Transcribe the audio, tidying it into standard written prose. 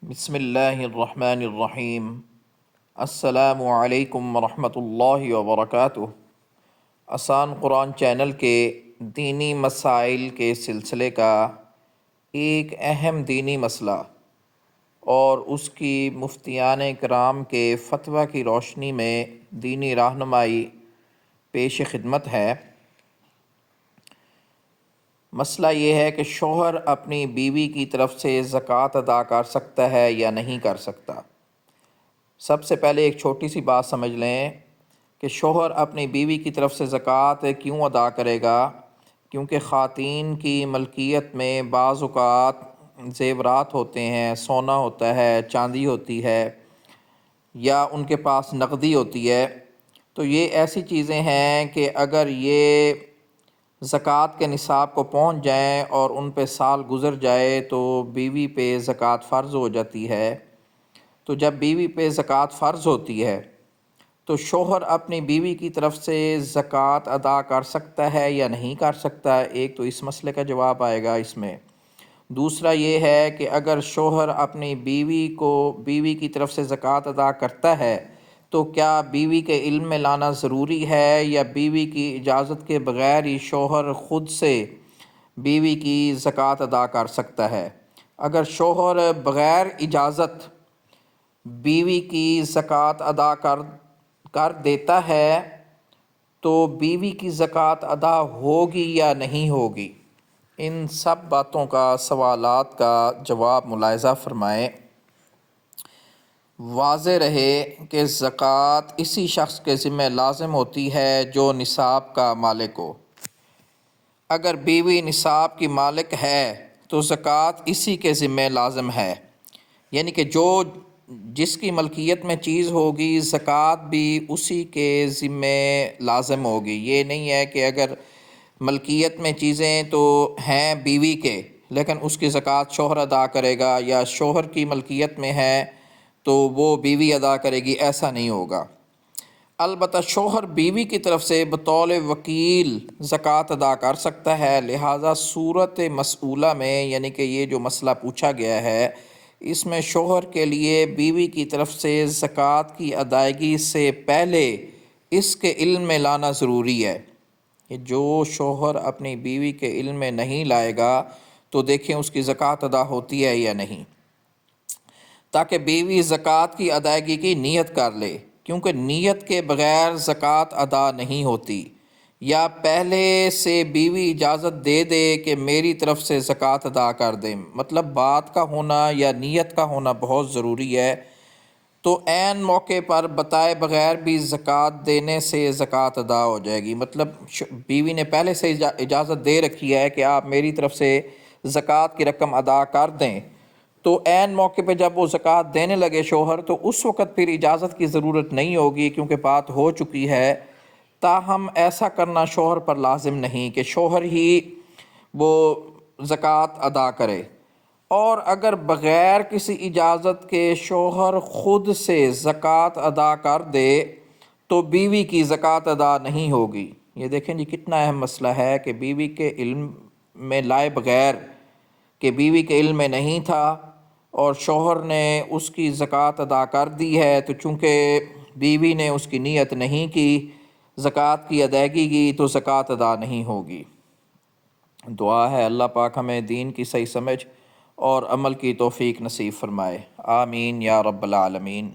بسم اللہ الرحمن الرحیم۔ السلام علیکم ورحمۃ اللہ وبرکاتہ۔ آسان قرآن چینل کے دینی مسائل کے سلسلے کا ایک اہم دینی مسئلہ اور اس کی مفتیان کرام کے فتویٰ کی روشنی میں دینی رہنمائی پیش خدمت ہے۔ مسئلہ یہ ہے کہ شوہر اپنی بیوی کی طرف سے زکوٰۃ ادا کر سکتا ہے یا نہیں کر سکتا۔ سب سے پہلے ایک چھوٹی سی بات سمجھ لیں کہ شوہر اپنی بیوی کی طرف سے زکوٰۃ کیوں ادا کرے گا، کیونکہ خواتین کی ملکیت میں بعض اوقات زیورات ہوتے ہیں، سونا ہوتا ہے، چاندی ہوتی ہے، یا ان کے پاس نقدی ہوتی ہے۔ تو یہ ایسی چیزیں ہیں کہ اگر یہ زکوٰۃ کے نصاب کو پہنچ جائیں اور ان پہ سال گزر جائے تو بیوی پہ زکوٰۃ فرض ہو جاتی ہے۔ تو جب بیوی پہ زکوٰۃ فرض ہوتی ہے تو شوہر اپنی بیوی کی طرف سے زکوٰۃ ادا کر سکتا ہے یا نہیں کر سکتا۔ ایک تو اس مسئلے کا جواب آئے گا اس میں۔ دوسرا یہ ہے کہ اگر شوہر اپنی بیوی کی طرف سے زکوٰۃ ادا کرتا ہے تو کیا بیوی کے علم میں لانا ضروری ہے، یا بیوی کی اجازت کے بغیر ہی شوہر خود سے بیوی کی زکوٰۃ ادا کر سکتا ہے؟ اگر شوہر بغیر اجازت بیوی کی زکوٰۃ ادا کر دیتا ہے تو بیوی کی زکوٰۃ ادا ہوگی یا نہیں ہوگی؟ ان سب باتوں کا، سوالات کا جواب ملاحظہ فرمائیں۔ واضح رہے کہ زکوٰۃ اسی شخص کے ذمہ لازم ہوتی ہے جو نصاب کا مالک ہو۔ اگر بیوی نصاب کی مالک ہے تو زکوٰۃ اسی کے ذمہ لازم ہے، یعنی کہ جس کی ملکیت میں چیز ہوگی زکوٰۃ بھی اسی کے ذمہ لازم ہوگی۔ یہ نہیں ہے کہ اگر ملکیت میں چیزیں تو ہیں بیوی کے لیکن اس کی زکوٰۃ شوہر ادا کرے گا، یا شوہر کی ملکیت میں ہے تو وہ بیوی ادا کرے گی، ایسا نہیں ہوگا۔ البتہ شوہر بیوی کی طرف سے بطور وکیل زکوٰۃ ادا کر سکتا ہے، لہٰذا صورت مسئولہ میں، یعنی کہ یہ جو مسئلہ پوچھا گیا ہے اس میں شوہر کے لیے بیوی کی طرف سے زکوٰۃ کی ادائیگی سے پہلے اس کے علم میں لانا ضروری ہے۔ کہ جو شوہر اپنی بیوی کے علم میں نہیں لائے گا تو دیکھیں اس کی زکوٰۃ ادا ہوتی ہے یا نہیں، تاکہ بیوی زکوٰۃ کی ادائیگی کی نیت کر لے، کیونکہ نیت کے بغیر زکوٰۃ ادا نہیں ہوتی۔ یا پہلے سے بیوی اجازت دے دے کہ میری طرف سے زکوٰۃ ادا کر دیں، مطلب بات کا ہونا یا نیت کا ہونا بہت ضروری ہے۔ تو عین موقع پر بتائے بغیر بھی زکوٰۃ دینے سے زکوٰۃ ادا ہو جائے گی۔ مطلب بیوی نے پہلے سے اجازت دے رکھی ہے کہ آپ میری طرف سے زکوٰۃ کی رقم ادا کر دیں، تو عین موقع پہ جب وہ زکوٰۃ دینے لگے شوہر تو اس وقت پھر اجازت کی ضرورت نہیں ہوگی، کیونکہ بات ہو چکی ہے۔ تاہم ایسا کرنا شوہر پر لازم نہیں کہ شوہر ہی وہ زکوٰۃ ادا کرے، اور اگر بغیر کسی اجازت کے شوہر خود سے زکوٰۃ ادا کر دے تو بیوی کی زکوٰۃ ادا نہیں ہوگی۔ یہ دیکھیں جی کتنا اہم مسئلہ ہے کہ بیوی کے علم میں لائے بغیر، کہ بیوی کے علم میں نہیں تھا اور شوہر نے اس کی زکوٰۃ ادا کر دی ہے، تو چونکہ بیوی نے اس کی نیت نہیں کی زکوٰۃ کی ادائیگی کی تو زکوٰۃ ادا نہیں ہوگی۔ دعا ہے اللہ پاک ہمیں دین کی صحیح سمجھ اور عمل کی توفیق نصیب فرمائے، آمین یا رب العالمین۔